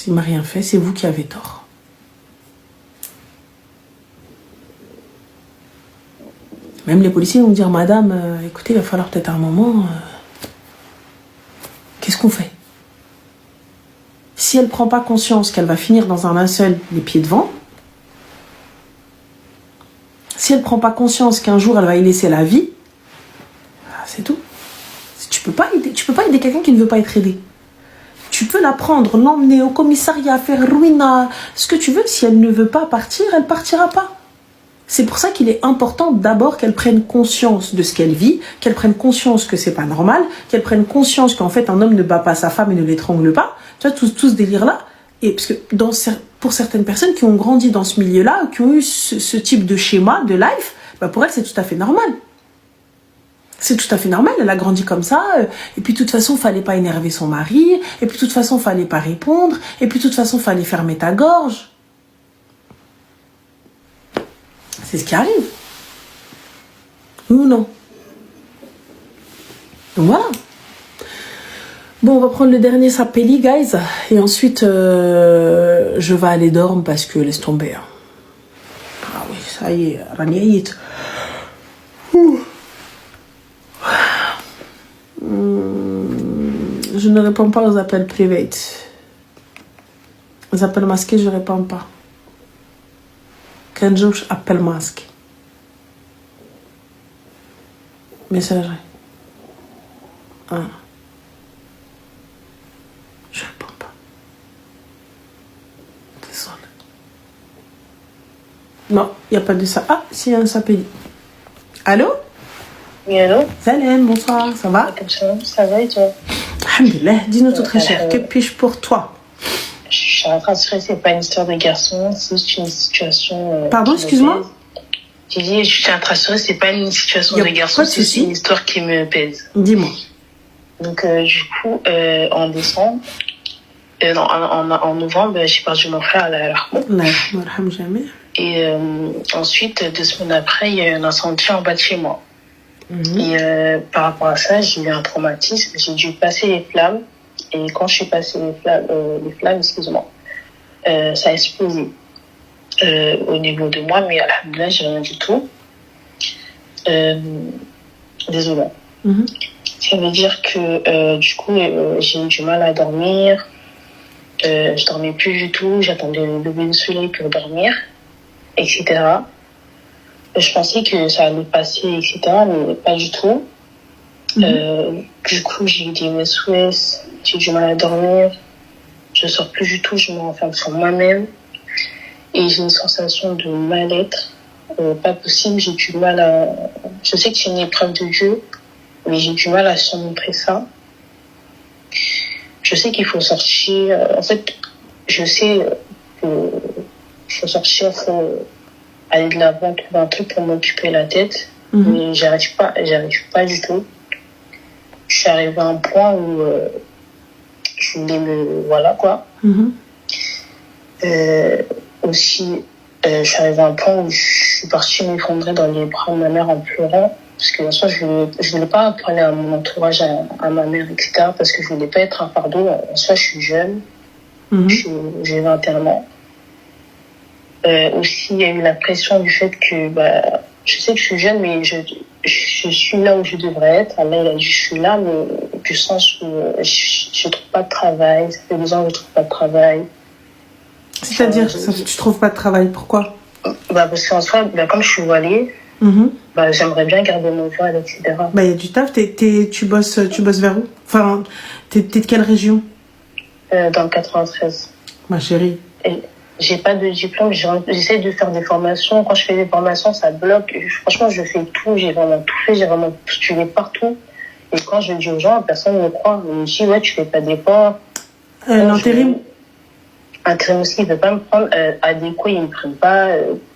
il m'a rien fait, c'est vous qui avez tort. Même les policiers vont dire, madame, écoutez, il va falloir peut-être un moment... qu'est-ce qu'on fait? Si elle ne prend pas conscience qu'elle va finir dans un linceul les pieds devant, si elle ne prend pas conscience qu'un jour elle va y laisser la vie, c'est tout. Tu peux pas aider quelqu'un qui ne veut pas être aidé. Tu peux la prendre, l'emmener au commissariat, faire ruina, ce que tu veux. Si elle ne veut pas partir, elle partira pas. C'est pour ça qu'il est important d'abord qu'elle prenne conscience de ce qu'elle vit, qu'elle prenne conscience que c'est pas normal, qu'elle prenne conscience qu'en fait un homme ne bat pas sa femme et ne l'étrangle pas. Tu vois, tout ce délire-là. Et parce que pour certaines personnes qui ont grandi dans ce milieu-là, qui ont eu ce type de schéma, de life, bah pour elles c'est tout à fait normal. C'est tout à fait normal, elle a grandi comme ça, et puis de toute façon, fallait pas énerver son mari, et puis de toute façon, fallait pas répondre, et puis de toute façon, fallait fermer ta gorge. C'est ce qui arrive. Oui ou non? Donc voilà. Bon, on va prendre le dernier sapeli, guys, et ensuite, je vais aller dormir parce que laisse tomber. Ah oui, ça y est, Raniaït. Je ne réponds pas aux appels privés. Les appels masqués, je ne réponds pas. Quand je appelle masqué. Messagerie. Ah. Je ne réponds pas. Désolé. Non, il n'y a pas de ça. Ah, si, il y a un sapeli. Allô? Oui, allô? Salam, bonsoir, ça va? Ça va et toi? Alhamdulillah, dis-nous tout très cher. Que puis-je pour toi? Je suis en train de se c'est pas une histoire de garçon, c'est juste une situation. Pardon, excuse-moi? J'ai dit, je suis en train de se c'est pas une situation de garçon, c'est juste une histoire qui me pèse. Dis-moi. Donc, du coup, en décembre, en novembre, j'ai perdu mon frère à la Rahmout. Jamais. Et ensuite, 2 semaines après, il y a eu un incendie en bas de chez moi. Et par rapport à ça, j'ai eu un traumatisme. J'ai dû passer les flammes. Et quand je suis passé les flammes, excuse-moi, ça a explosé au niveau de moi. Mais alhamdoulilah, j'ai rien du tout. Désolée. Ça veut dire que du coup, j'ai eu du mal à dormir. Je dormais plus du tout. J'attendais le lever du soleil pour dormir, etc. Je pensais que ça allait passer, etc., mais pas du tout. Du coup, j'ai eu des SOS, j'ai du mal à dormir, je sors plus du tout, je me renferme sur moi-même et j'ai une sensation de mal-être, pas possible, j'ai du mal à... Je sais que c'est une épreuve de Dieu, mais j'ai du mal à surmonter ça. Je sais qu'il faut sortir, en fait, je sais qu'il faut sortir, aller de l'avant, trouver un truc pour m'occuper la tête, mais j'arrive pas du tout. Je suis arrivée à un point où je voulais voilà quoi. Aussi, je suis arrivée à un point où je suis partie m'effondrer dans les bras de ma mère en pleurant, parce que en soi, je voulais pas parler à mon entourage, à ma mère, etc., parce que je voulais pas être un fardeau. En soi, je suis jeune, j'ai 21 ans. Aussi, il y a eu la pression du fait que, je sais que je suis jeune, mais je suis là où je devrais être. Allah, il a dit, je suis là, mais du sens où je trouve pas de travail. Ça fait 2 ans que je trouve pas de travail. C'est-à-dire, tu trouves pas de travail, pourquoi? Parce qu'en soi, comme je suis voilée, j'aimerais bien garder mon voile, etc. Il y a du taf. Tu bosses vers où? Enfin, t'es de quelle région? Dans le 93. Ma chérie. Et j'ai pas de diplôme, j'essaie de faire des formations. Quand je fais des formations, ça bloque. Franchement, je fais tout, j'ai vraiment tout fait, j'ai vraiment postulé partout. Et quand je dis aux gens, personne ne me croit. On me dit, ouais, tu fais pas d'efforts. L'intérim? Intérim aussi, il ne veut pas me prendre. Adéquat, ils ne me prennent pas.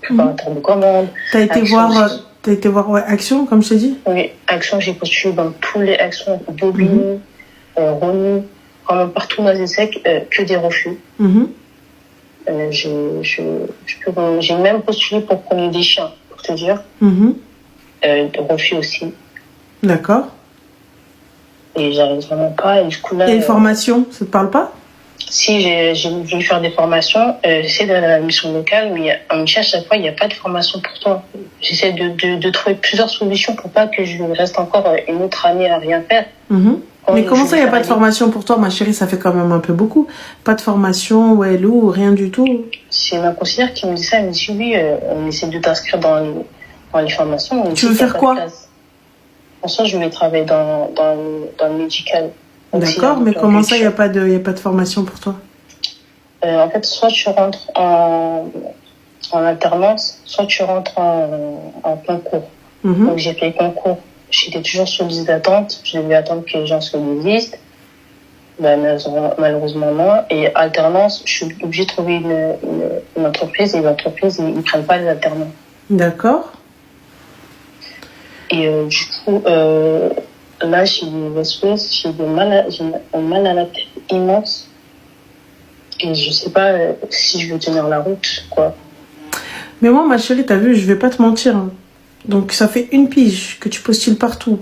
Préparateur de commande. T'as été voir Action, comme je t'ai dit? Oui, Action, j'ai postulé dans tous les actions. Bobigny, Rony, vraiment partout dans les secs, que des refus. J'ai même postulé pour promener des chiens, pour te dire. De refus aussi. D'accord. Et j'arrive vraiment pas. Et du coup, là, et les formations, ça te parle pas? Si j'ai voulu faire des formations, j'essaie d'aller à la mission locale, mais on me dit à chaque fois, il n'y a pas de formation pour toi. J'essaie de trouver plusieurs solutions pour pas que je reste encore une autre année à rien faire. Mais comment ça, il n'y a pas de formation pour toi, ma chérie? Ça fait quand même un peu beaucoup. Pas de formation, ouais, Lou, rien du tout. C'est ma conseillère qui me dit ça. Elle me dit oui, on essaie de t'inscrire dans les formations. Tu veux faire quoi? En soi, je voulais travailler dans le médical. D'accord, mais comment ça, il n'y a pas de formation pour toi? En fait, soit tu rentres en alternance, soit tu rentres en concours. Donc, j'ai fait concours. J'étais toujours sur liste d'attente. Je devais attendre que les gens soient des listes. Malheureusement, non. Et alternance, je suis obligée de trouver une entreprise. Et l'entreprise, ils ne prennent pas les alternants. D'accord. Et du coup, là, j'ai un mal à la tête immense. Et je sais pas si je vais tenir la route, quoi. Mais moi, ma chérie, t'as vu, je vais pas te mentir. Hein. Donc, ça fait une pige que tu postules partout,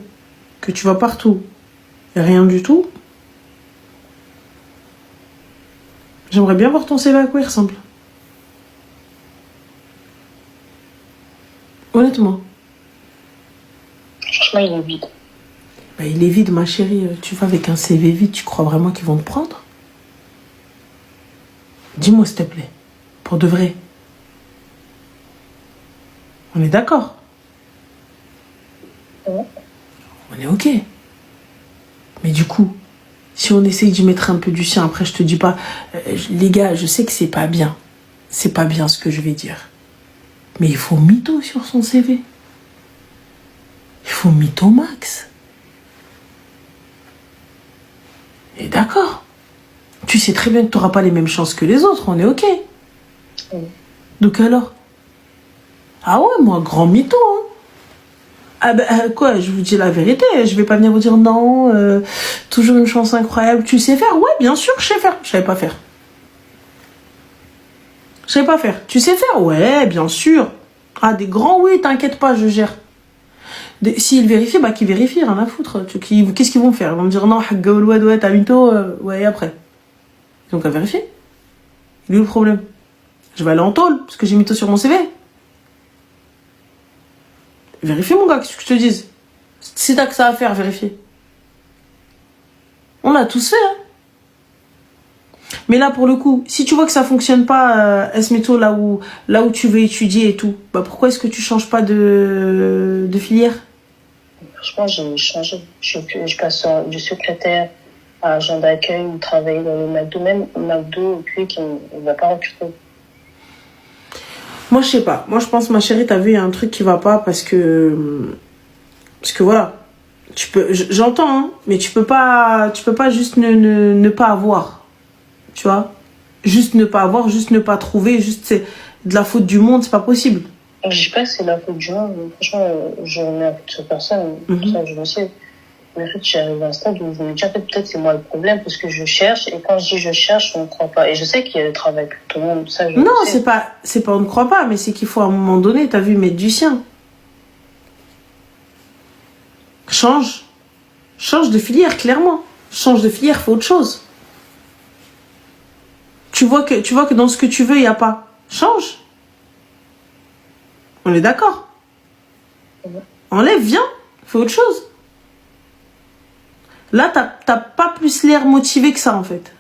que tu vas partout. Et rien du tout. J'aimerais bien voir ton CV à quoi il ressemble. Honnêtement. Franchement, il est vide. Bah, il est vide, ma chérie. Tu vas avec un CV vide, tu crois vraiment qu'ils vont te prendre? Dis-moi, s'il te plaît. Pour de vrai. On est d'accord? Ouais. On est ok. Mais du coup, si on essaye d'y mettre un peu du sien, après je te dis pas... les gars, je sais que c'est pas bien. C'est pas bien ce que je vais dire. Mais il faut mytho sur son CV. Il faut mytho max. Et d'accord. Tu sais très bien que tu n'auras pas les mêmes chances que les autres, on est ok. Donc alors? Ah ouais, moi, grand mytho, hein. Ah ben, quoi, je vous dis la vérité, je vais pas venir vous dire non, toujours une chance incroyable, tu sais faire? Ouais, bien sûr, je sais faire. Je savais pas faire. Je savais pas faire. Tu sais faire? Ouais, bien sûr. Ah, des grands oui, t'inquiète pas, je gère. S'ils vérifient, bah qu'ils vérifient, rien à foutre. Qu'est-ce qu'ils vont faire? Ils vont me dire non, ouais, t'as mytho, ouais, et après. Ils ont qu'à vérifier. Il est où le problème? Je vais aller en tôle, parce que j'ai mytho sur mon CV. Vérifie, mon gars, qu'est-ce que je te dise? Si t'as que ça à faire, vérifier. On l'a tous fait, hein. Mais là, pour le coup, si tu vois que ça fonctionne pas, S-Métaux, là où tu veux étudier et tout, bah pourquoi est-ce que tu changes pas de filière? Franchement, j'ai changé. Je passe du secrétaire à agent d'accueil ou travailler dans le McDo. Même McDo, Quick, il ne va pas recruter. Moi, je sais pas. Moi, je pense, ma chérie, t'as vu, il y a un truc qui va pas parce que voilà. J'entends, hein, mais tu peux pas juste ne pas avoir. Tu vois? Juste ne pas avoir, juste ne pas trouver, juste c'est de la faute du monde, c'est pas possible. Je dis pas que c'est de la faute du monde, mais franchement, je remets à toute personne, ça je le sais. Mais en fait, j'arrive à un stade où je me dis, en fait, peut-être c'est moi le problème, parce que je cherche, et quand je dis je cherche, on ne croit pas. Et je sais qu'il y a du travail pour tout le monde, ça je non, le sais. c'est pas on ne croit pas, mais c'est qu'il faut à un moment donné, t'as vu, mettre du sien. Change de filière, clairement. Change de filière, fais autre chose. Tu vois que dans ce que tu veux, il n'y a pas. Change. On est d'accord. Enlève, viens, fais autre chose. Là, t'as pas plus l'air motivé que ça, en fait.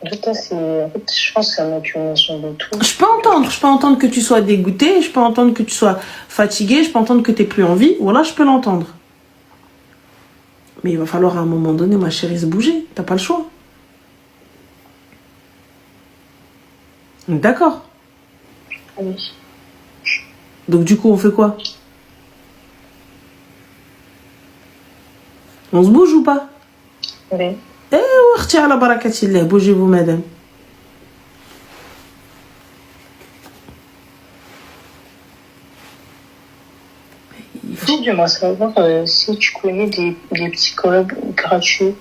En fait, je pense que c'est une accumulation de tout. Je peux entendre que tu sois dégoûté, je peux entendre que tu sois fatigué, je peux entendre que tu n'aies plus envie. Voilà, je peux l'entendre. Mais il va falloir à un moment donné, ma chérie, se bouger. T'as pas le choix. D'accord. Oui. Donc du coup, on fait quoi? On se bouge ou pas? Oui. Tiens, la barakatillah, bougez-vous, madame. Il faut... Dis-moi savoir si tu connais des psychologues gratuits.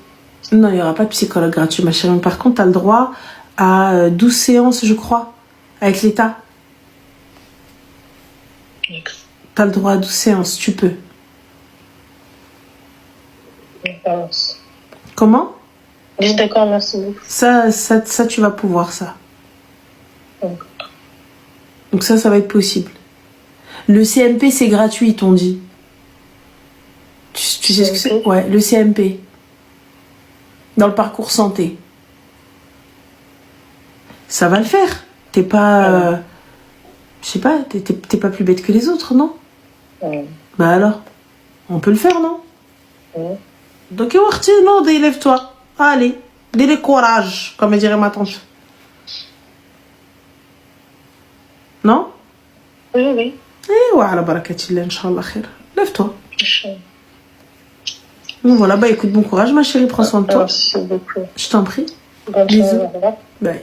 Non, il n'y aura pas de psychologue gratuit, ma chérie. Par contre, tu as le droit à 12 séances, je crois, avec l'État. Tu as le droit à 12 séances, tu peux. Balance. Comment? Juste d'accord, merci beaucoup. Ça, tu vas pouvoir, ça. D'accord. Donc ça va être possible. Le CMP, c'est gratuit, ils t'ont dit. Tu sais ce que c'est? Ouais, le CMP. Dans le parcours santé. Ça va le faire. T'es pas... je sais pas, t'es pas plus bête que les autres, non? Bah alors, on peut le faire, non? Donc, non, élève-toi. Allez, dis-le courage, comme dirait ma tante. Non? Oui. Eh, wa ala barakatillah, Inch'Allah khair. Lève-toi. Donc voilà, bah écoute, bon courage, ma chérie, prends soin de toi. Merci beaucoup. Je t'en prie. Bonne Bisous. soirée, au revoir. Bye.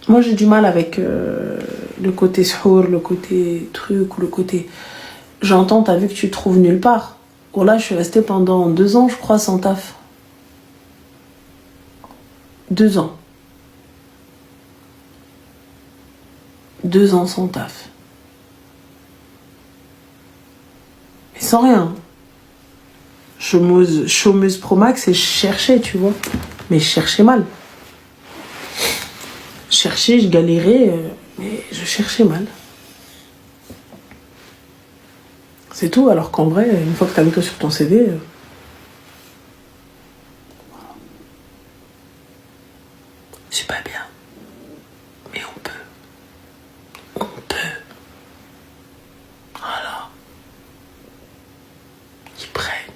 Moi, j'ai du mal avec le côté sour, le côté truc, ou le côté... J'entends, t'as vu que tu te trouves nulle part. Oh là, je suis restée pendant 2 ans, je crois, sans taf. 2 ans. 2 ans sans taf. Et sans rien. Chômeuse pro max, et je cherchais, tu vois. Mais je cherchais mal. Je cherchais, je galérais, mais je cherchais mal. C'est tout, alors qu'en vrai, une fois que t'as mis ça sur ton CV... c'est pas bien. Mais on peut. On peut. Voilà. Ils prennent.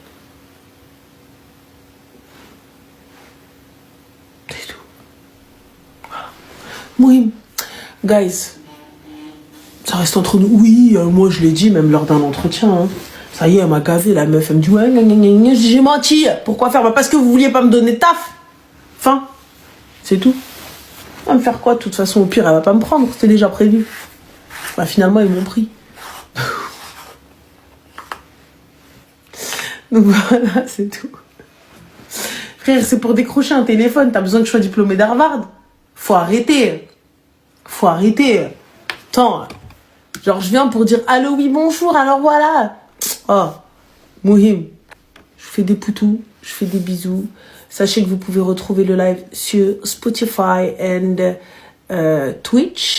C'est tout. Voilà. Mouhim. Guys. Ça reste entre nous. Oui, moi je l'ai dit même lors d'un entretien. Hein. Ça y est, elle m'a gavé, la meuf. Elle me dit ouais, j'ai menti. Pourquoi faire? Bah parce que vous vouliez pas me donner de taf. Fin. C'est tout. Elle va me faire quoi? De toute façon, au pire, elle va pas me prendre. C'était déjà prévu. Bah finalement, ils m'ont pris. Donc voilà, c'est tout. Frère, c'est pour décrocher un téléphone. T'as besoin que je sois diplômé d'Harvard? Faut arrêter. Faut arrêter. Attends. Genre, je viens pour dire allô, oui, bonjour, alors voilà. Oh, Mouhim. Je fais des poutous, je fais des bisous. Sachez que vous pouvez retrouver le live sur Spotify et Twitch.